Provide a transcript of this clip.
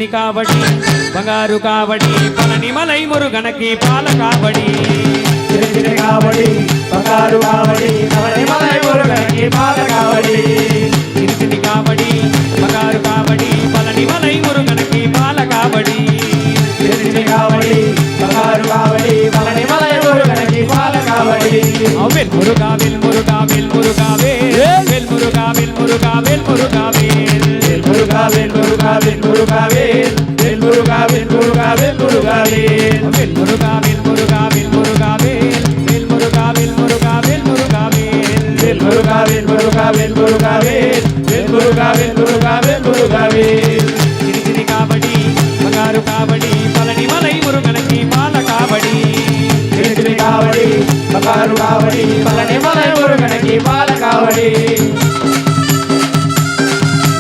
சின்னி காவடி பங்காரு காவடி பழனிமலை முருகனுக்கு பால காவடி சின்னி காவடி பங்காரு காவடி பழனிமலை முருகனுக்கு பால காவடி சின்னி காவடி பங்காரு காவடி பழனிமலை முருகனுக்கு பால காவடி சின்னி காவடி பங்காரு காவடி பழனிமலை முருகனுக்கு பால காவடி வேல் முருகாவில் முருகாவில் முருகாவேல் வேல் முருகாவில் முருகாவில் முருகாவேல் வேல் முருகாவில் முருகாவில் முருகாவேல் வேல் முருகாவில் முருகாவில் முருகாவேல் வேல் முருகாவில் முருகாவில் முருகாவேல் வேல் முருகாவில் முருகாவில் முருகாவேல் வேல் முருகாவில் முருகாவில் முருகாவேல் வேல் முருகாவில் முருகாவில் முருகாவேல் சின்னி காவடி பங்காரு காவடி பழனிமலை முருகனுக்கு பால காவடி சின்னி காவடி பங்காரு காவடி பழனிமலை